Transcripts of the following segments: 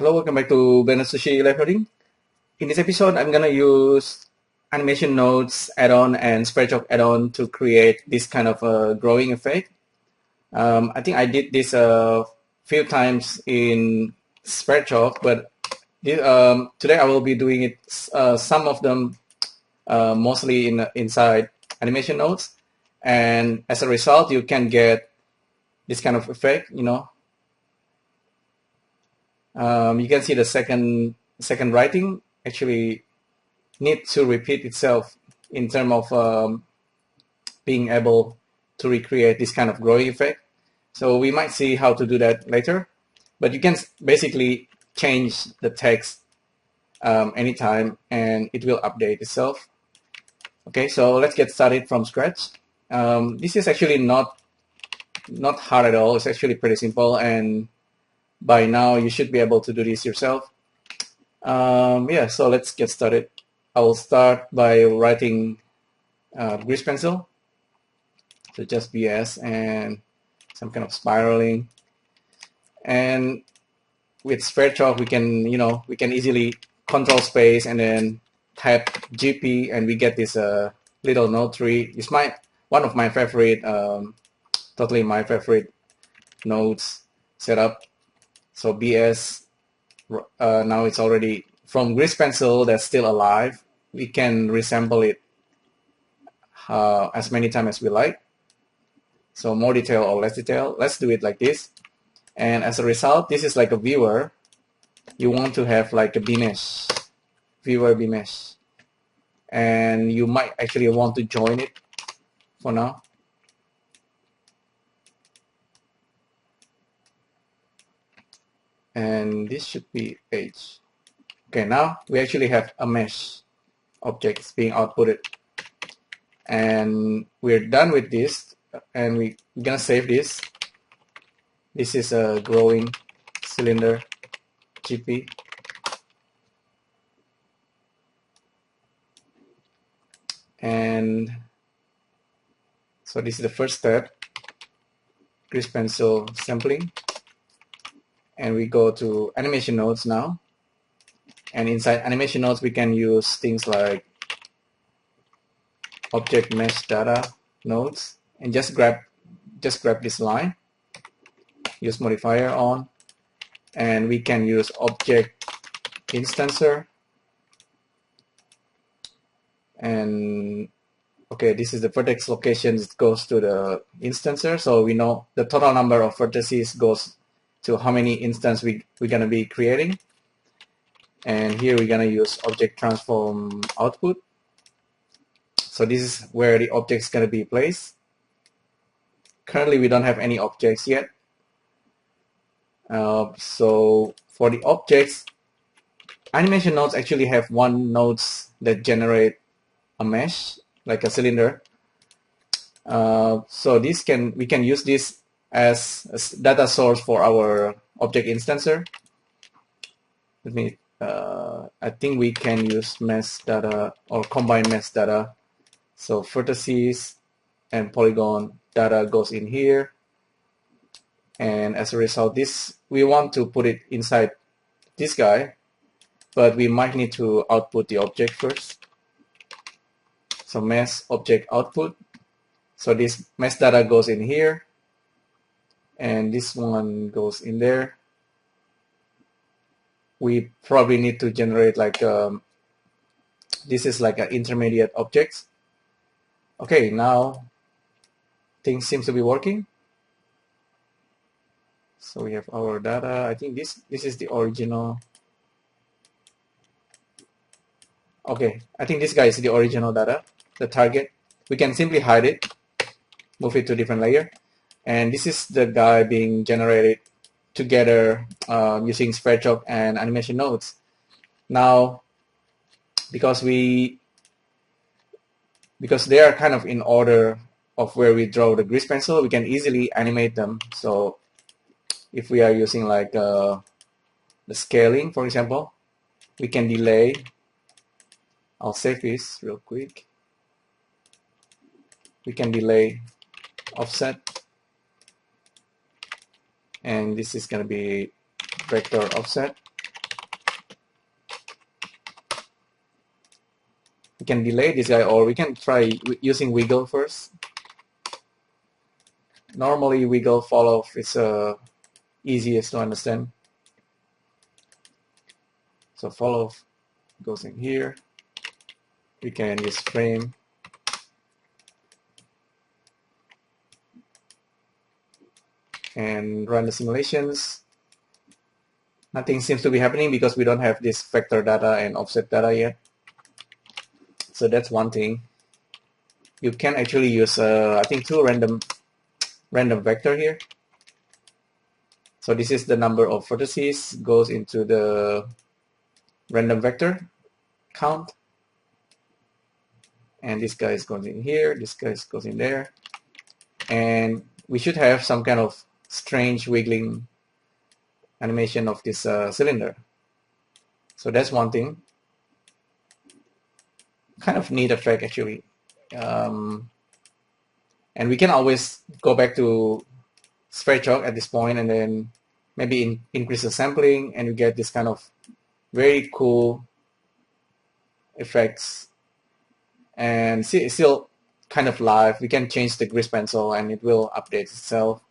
Hello, welcome back to Sushi Live Coding. In this episode, I'm gonna use animation nodes add-on and Sverchok add-on to create this kind of growing effect. I think I did this a few times in Sverchok, but today I will be doing it some of them mostly inside animation nodes, and as a result, you can get this kind of effect. You can see the second writing actually need to repeat itself in terms of being able to recreate this kind of growing effect. So we might see how to do that later, but you can basically change the text anytime and it will update itself. Okay, so let's get started from scratch. This is actually not hard at all. It's actually pretty simple, and by now you should be able to do this yourself. Yeah, so let's get started. I will start by writing grease pencil. So just BS and some kind of spiraling. And with Sverchok, we can easily control space and then type GP, and we get this little node tree. It's one of my favorite, totally my favorite nodes setup. So BS, now it's already from grease pencil that's still alive. We can resample it as many times as we like. So more detail or less detail. Let's do it like this. And as a result, this is like a viewer. You want to have like a B-mesh, viewer B-mesh. And you might actually want to join it for now. And this should be H. Okay, now we actually have a mesh objects being outputted. And we're done with this, and we're gonna save this. This is a growing cylinder GP. And so this is the first step, grease pencil sampling. And we go to animation nodes now. And inside animation nodes, we can use things like object mesh data nodes, and just grab this line, use modifier on, and we can use object instancer. And okay, this is the vertex location. It goes to the instancer, so we know the total number of vertices goes to how many instances we're gonna be creating. And here we're gonna use object transform output. So this is where the object is gonna be placed. Currently, we don't have any objects yet. So for the objects, animation nodes actually have one nodes that generate a mesh, like a cylinder. So we can use this as a data source for our object instancer. I think we can use mesh data or combine mesh data. So vertices and polygon data goes in here. And as a result, we want to put it inside this guy, but we might need to output the object first. So mesh object output. So this mesh data goes in here, and this one goes in there. We probably need to generate like this is like an intermediate object. Okay, now things seems to be working. So we have our data. I think this is the original. Okay, I think this guy is the original data, the target. We can simply hide it, move it to a different layer. And this is the guy being generated together using Sverchok and animation nodes. Now, because they are kind of in order of where we draw the grease pencil, we can easily animate them. So if we are using like the scaling, for example, we can delay. I'll save this real quick. We can delay offset, and this is going to be vector offset. We can delay this guy, or we can try using wiggle first. Normally wiggle fall off is easiest to understand. So fall off goes in here. We can use frame. And run the simulations. Nothing seems to be happening because we don't have this vector data and offset data yet. So that's one thing. You can actually use, I think, two random vector here. So this is the number of vertices goes into the random vector count. And this guy goes in here, this guy goes in there. And we should have some kind of strange wiggling animation of this cylinder. So that's one thing. Kind of neat effect actually. And we can always go back to Sverchok at this point and then maybe increase the sampling, and you get this kind of very cool effects. And see, it's still kind of live. We can change the grease pencil and it will update itself.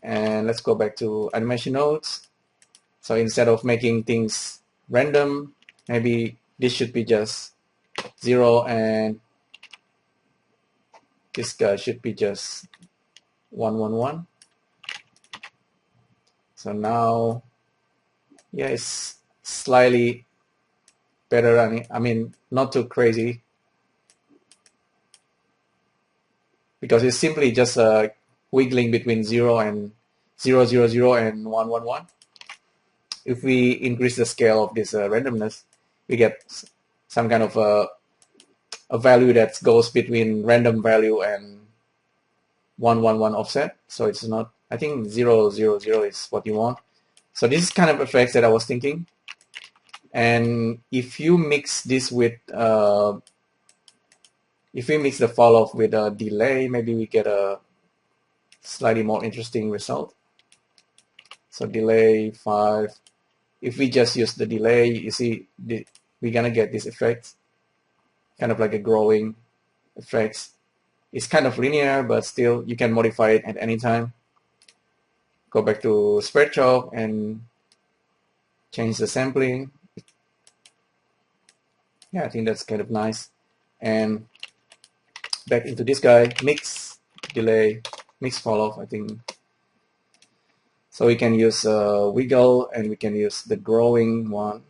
And let's go back to animation nodes. So instead of making things random, maybe this should be just 0 and this guy should be just 1, 1, 1. So now, yeah, it's slightly better. I mean, not too crazy, because it's simply just wiggling between 0 and 0, 0, 0 and 1, 1, 1. If we increase the scale of this randomness, we get some kind of a value that goes between random value and 1, 1, 1 offset. So it's not, I think 0, 0, 0 is what you want. So this is kind of effects that I was thinking. And if you mix this with, if we mix the fall off with a delay, maybe we get a slightly more interesting result. So delay 5. If we just use the delay, you see, we're gonna get this effect, kind of like a growing effects. It's kind of linear, but still you can modify it at any time. Go back to Sverchok and change the sampling. Yeah, I think that's kind of nice. And back into this guy, mix, delay, mix fall off, I think. So we can use wiggle and we can use the growing one.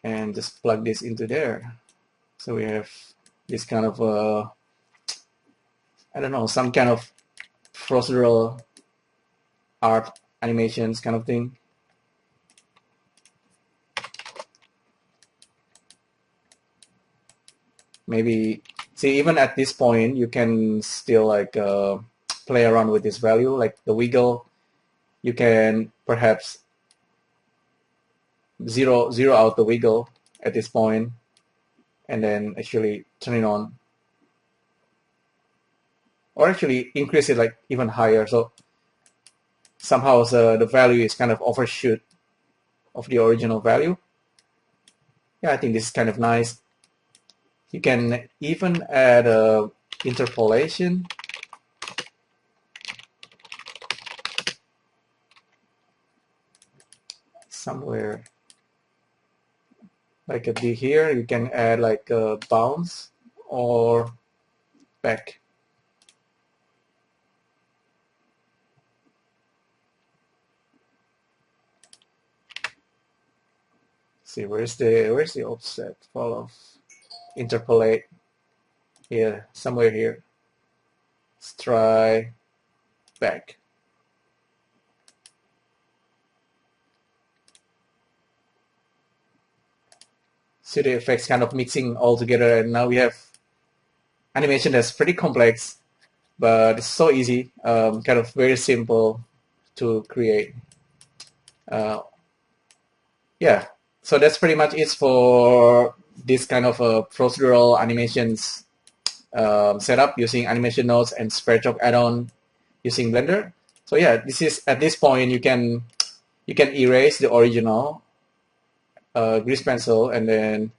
And just plug this into there. So we have this kind of, I don't know, some kind of procedural art animations kind of thing. Maybe, see, even at this point, you can still like play around with this value, like the wiggle. You can perhaps zero out the wiggle at this point, and then actually turn it on, or actually increase it like even higher. So somehow the value is kind of overshoot of the original value. Yeah, I think this is kind of nice. You can even add a interpolation. Somewhere like a B here, you can add like a bounce or back. See, where's the offset? Fall off, interpolate here, somewhere here. Let's try back. See the effects kind of mixing all together, and now we have animation that's pretty complex, but it's so easy, kind of very simple to create. Yeah, so that's pretty much it for this kind of procedural animations setup using animation nodes and Sverchok add-on using Blender. So yeah, this is, at this point you can erase the original grease pencil and then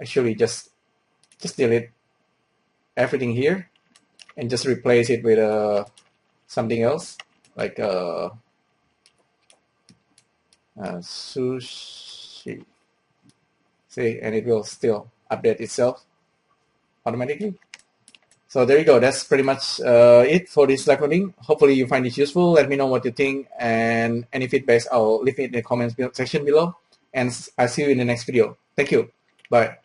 actually just delete everything here and just replace it with something else like sushi. See, and it will still update itself automatically. So there you go. That's pretty much it for this live coding. Hopefully you find this useful. Let me know what you think, and any feedbacks I'll leave it in the comments section below. And I'll see you in the next video. Thank you. Bye.